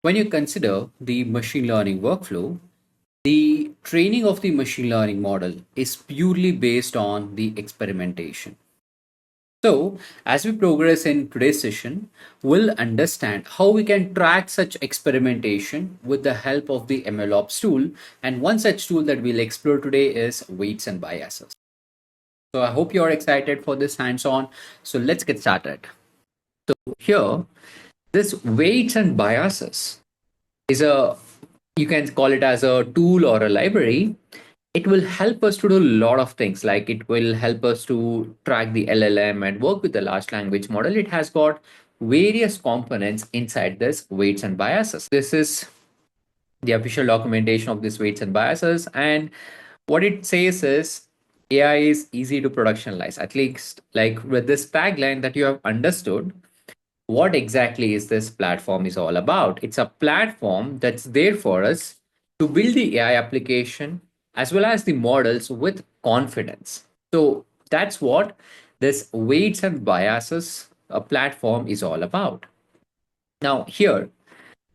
When you consider the machine learning workflow, the training of the machine learning model is purely based on the experimentation. So, as we progress in today's session, we'll understand how we can track such experimentation with the help of the MLOps tool. And one such tool that we'll explore today is weights and biases. So, I hope you're excited for this hands on. So, let's get started. So, here, this weights and biases is a, you can call it as a tool or a library. It will help us to do a lot of things, like it will help us to track the LLM and work with the large language model. It has got various components inside this weights and biases. This is the official documentation of these weights and biases, and what it says is AI is easy to productionalize. At least like with this tagline that you have understood what exactly is this platform is all about. It's a platform that's there for us to build the AI application as well as the models with confidence. So that's what this weights and biases platform is all about. Now here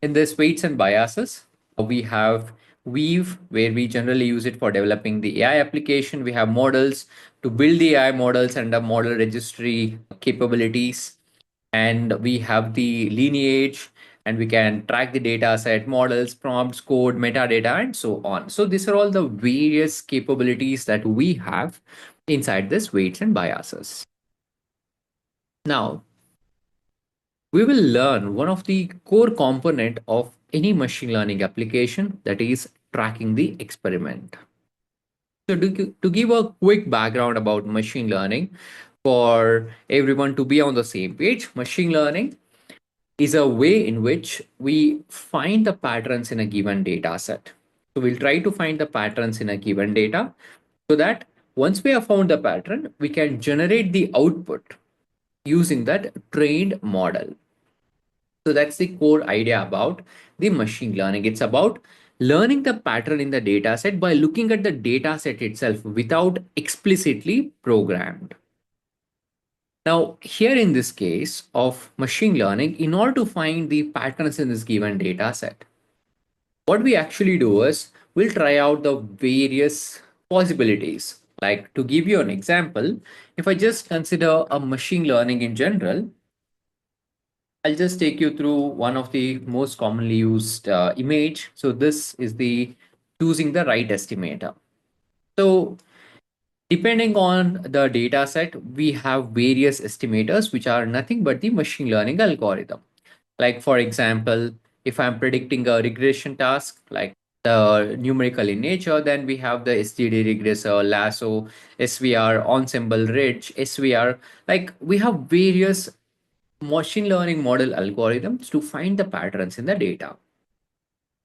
in this weights and biases, we have Weave, where we generally use it for developing the AI application. We have models to build the AI models and the model registry capabilities, and we have the lineage, and we can track the data set, models, prompts, code, metadata, and so on. So these are all the various capabilities that we have inside this weights and biases. Now we will learn one of the core component of any machine learning application, that is tracking the experiment. So to give a quick background about machine learning for everyone to be on the same page, machine learning is a way in which we find the patterns in a given data set. So we'll try to find the patterns in a given data so that once we have found the pattern, we can generate the output using that trained model. So that's the core idea about the machine learning. It's about learning the pattern in the data set by looking at the data set itself without explicitly programmed. Now, here in this case of machine learning, in order to find the patterns in this given data set, what we actually do is we'll try out the various possibilities. Like to give you an example, if I just consider a machine learning in general, I'll just take you through one of the most commonly used image. So this is the choosing the right estimator. So depending on the data set, we have various estimators, which are nothing but the machine learning algorithm. Like for example, if I'm predicting a regression task, like the numerical in nature, then we have the SGD regressor, lasso, SVR, ensemble ridge, SVR. Like we have various machine learning model algorithms to find the patterns in the data.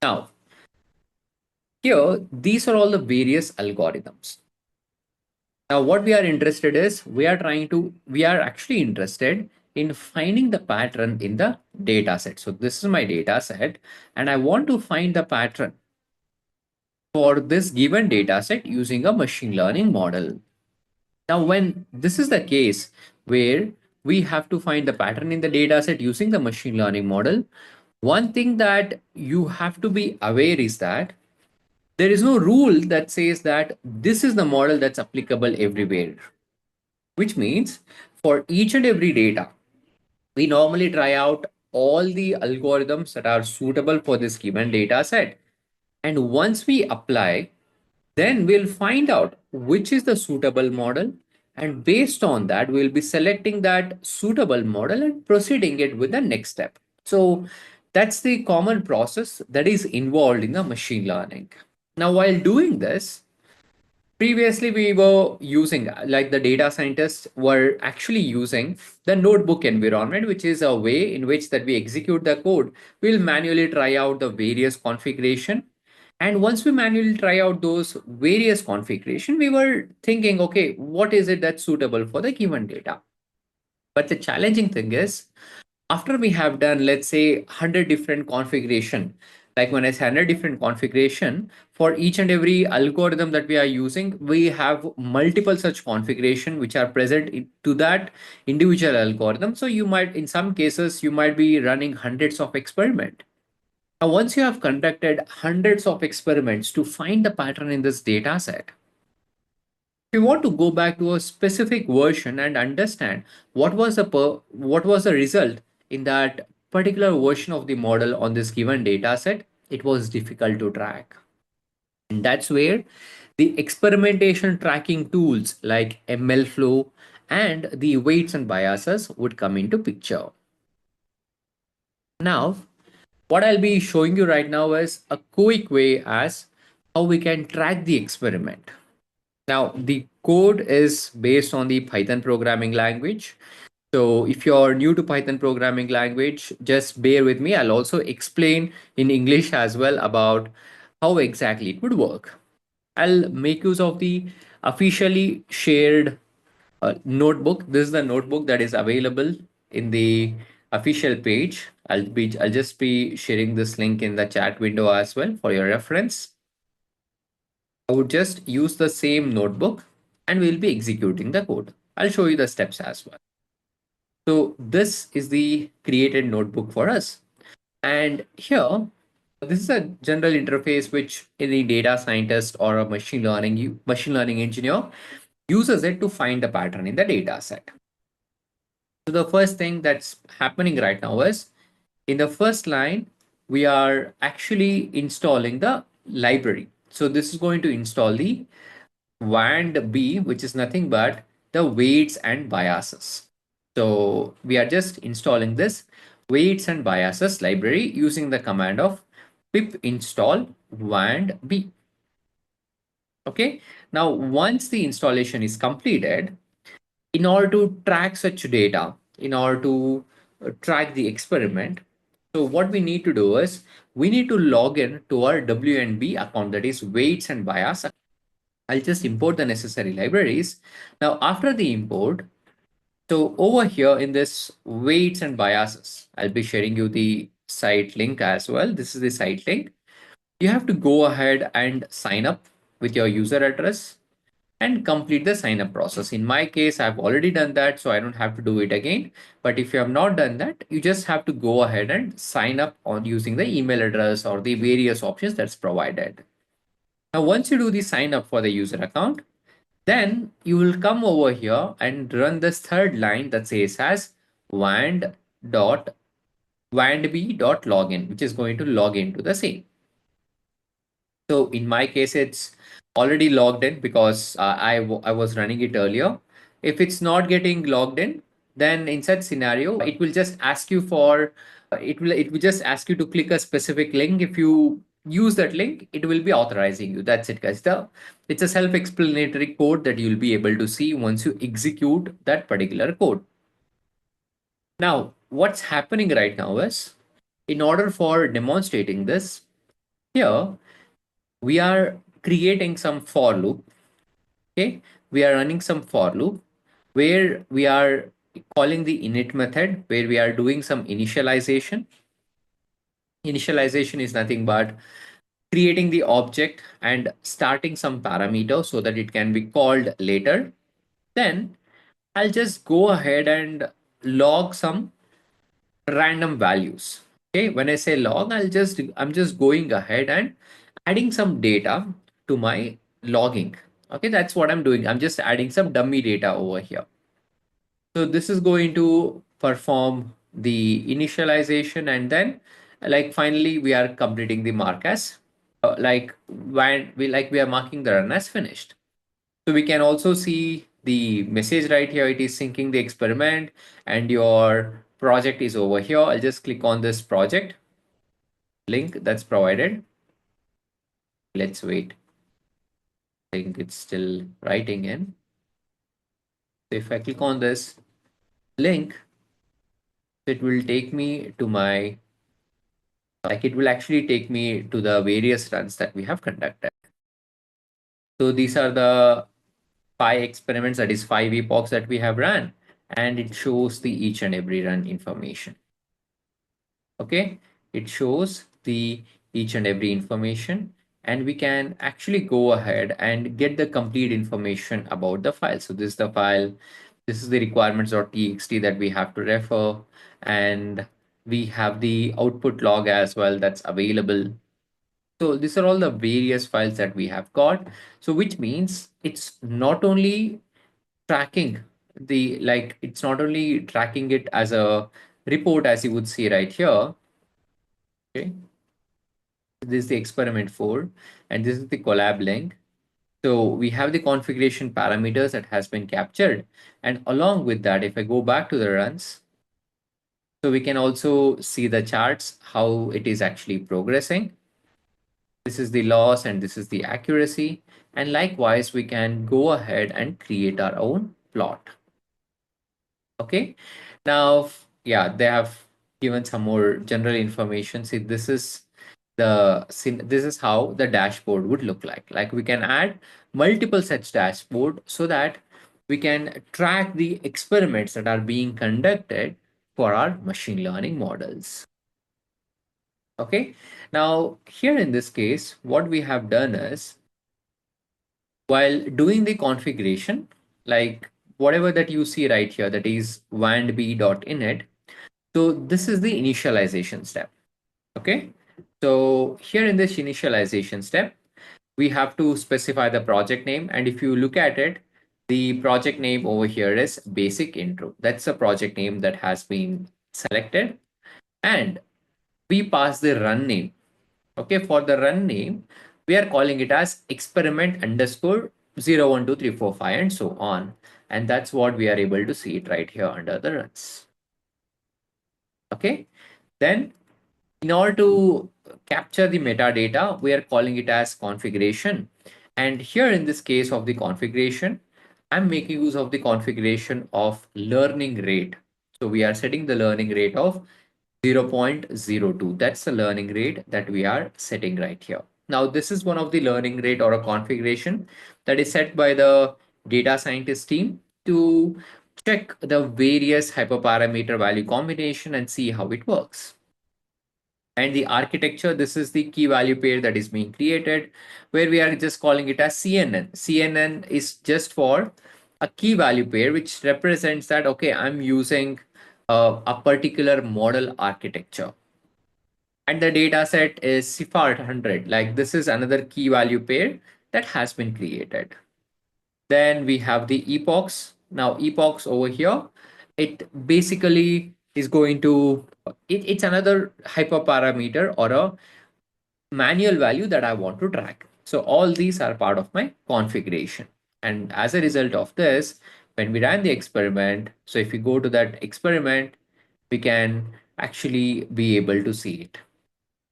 Now, here, these are all the various algorithms. Now, what we are interested is we are actually interested in finding the pattern in the data set. So this is my data set, and I want to find the pattern for this given data set using a machine learning model. Now, when this is the case where we have to find the pattern in the data set using the machine learning model, one thing that you have to be aware is that there is no rule that says that this is the model that's applicable everywhere, which means for each and every data, we normally try out all the algorithms that are suitable for this given data set. And once we apply, then we'll find out which is the suitable model. And based on that, we'll be selecting that suitable model and proceeding it with the next step. So that's the common process that is involved in the machine learning. Now, while doing this, previously we were using, like the data scientists were actually using the notebook environment, which is a way in which that we execute the code. We'll manually try out the various configuration. And once we manually try out those various configuration, we were thinking, okay, what is it that's suitable for the given data? But the challenging thing is, after we have done, let's say 100 different configuration, like when I say 100 different configuration, for each and every algorithm that we are using, we have multiple such configuration which are present to that individual algorithm. So you might, in some cases, you might be running hundreds of experiment. Now, once you have conducted hundreds of experiments to find the pattern in this data set, if you want to go back to a specific version and understand what was the result in that particular version of the model on this given data set, it was difficult to track. And that's where the experimentation tracking tools like MLflow and the weights and biases would come into picture. Now, what I'll be showing you right now is a quick way as how we can track the experiment. Now, the code is based on the Python programming language. So if you're new to Python programming language, just bear with me. I'll also explain in English as well about how exactly it would work. I'll make use of the officially shared notebook. This is the notebook that is available in the official page. I'll just be sharing this link in the chat window as well for your reference. I would just use the same notebook and we'll be executing the code. I'll show you the steps as well. So this is the created notebook for us. And here, this is a general interface which any data scientist or a machine learning engineer uses it to find a pattern in the data set. So the first thing that's happening right now is in the first line, we are actually installing the library. So this is going to install the WAND B, which is nothing but the weights and biases. So we are just installing this weights and biases library using the command of pip install WAND B. Okay. Now, once the installation is completed, in order to track such data, in order to track the experiment, so what we need to do is we need to log in to our WNB account, that is weights and bias. I'll just import the necessary libraries. Now, after the import, so over here in this weights and biases, I'll be sharing you the site link as well. This is the site link. You have to go ahead and sign up with your user address and complete the sign up process. In my case, I've already done that, so I don't have to do it again. But if you have not done that, you just have to go ahead and sign up on using the email address or the various options that's provided. Now, once you do the sign up for the user account, then you will come over here and run this third line that says as wand dot wandb dot login, which is going to log into the same. So in my case, it's already logged in because I was running it earlier. If it's not getting logged in, then in such scenario, it will just ask you for it will just ask you to click a specific link. If you use that link, it will be authorizing you. That's it, guys. It's a self-explanatory code that you'll be able to see once you execute that particular code. Now, what's happening right now is, in order for demonstrating this, here we are creating some for loop. Okay, we are running some for loop where we are calling the init method, where we are doing some initialization. Initialization is nothing but creating the object and starting some parameter so that it can be called later. Then I'll just go ahead and log some random values. Okay, when I say log, I'm just going ahead and adding some data to my logging. Okay, that's what I'm doing. I'm just adding some dummy data over here. So this is going to perform the initialization, and then like finally we are completing the mark as like when we are marking the run as finished. So we can also see the message right here. It is syncing the experiment and your project is over here. I'll just click on this project link that's provided. Let's wait. I think it's still writing in. So if I click on this link, it will take me to my, like it will actually take me to the various runs that we have conducted. So these are the 5 experiments, that is 5 epochs that we have run, and it shows the each and every run information. Okay, it shows the each and every information, and we can actually go ahead and get the complete information about the file. So this is the file, this is the requirements.txt that we have to refer, and We have the output log as well that's available. So these are all the various files that we have got. So which means it's not only tracking it's not only tracking it as a report, as you would see right here. Okay, this is the experiment 4, and this is the collab link. So we have the configuration parameters that has been captured, and along with that, if I go back to the runs, so we can also see the charts, how it is actually progressing. This is the loss and this is the accuracy. And likewise, we can go ahead and create our own plot. Okay. Now, yeah, they have given some more general information. See, this is how the dashboard would look like. Like we can add multiple such dashboard so that we can track the experiments that are being conducted for our machine learning models. Okay. Now, here in this case, what we have done is while doing the configuration, like whatever that you see right here, that is wandb.init. So this is the initialization step. Okay. So here in this initialization step, we have to specify the project name. And if you look at it, the project name over here is basic intro. That's the project name that has been selected. And we pass the run name. Okay, for the run name, we are calling it as experiment underscore 0, 1, 2, 3, 4, 5 and so on. And that's what we are able to see it right here under the runs. Okay, then in order to capture the metadata, we are calling it as configuration. And here in this case of the configuration, I'm making use of the configuration of learning rate. So we are setting the learning rate of 0.02. That's the learning rate that we are setting right here. Now, this is one of the learning rate or a configuration that is set by the data scientist team to check the various hyperparameter value combination and see how it works. And the architecture, this is the key value pair that is being created, where we are just calling it as CNN. CNN is just for a key value pair, which represents that, okay, I'm using a particular model architecture. And the data set is CIFAR 100. Like this is another key value pair that has been created. Then we have the epochs. Now epochs over here, it basically is going to, it's another hyperparameter or a manual value that I want to track. So all these are part of my configuration. And as a result of this, when we ran the experiment, so if we go to that experiment, we can actually be able to see it.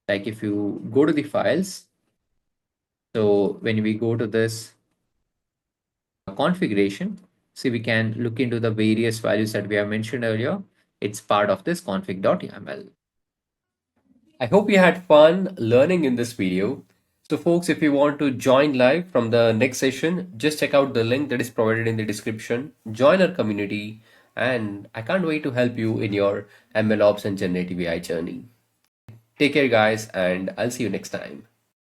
Like if you go to the files, so when we go to this configuration, see we can look into the various values that we have mentioned earlier. It's part of this config.yaml. I hope you had fun learning in this video. So folks, if you want to join live from the next session, just check out the link that is provided in the description. Join our community, and I can't wait to help you in your MLOps and generative AI journey. Take care guys, and I'll see you next time.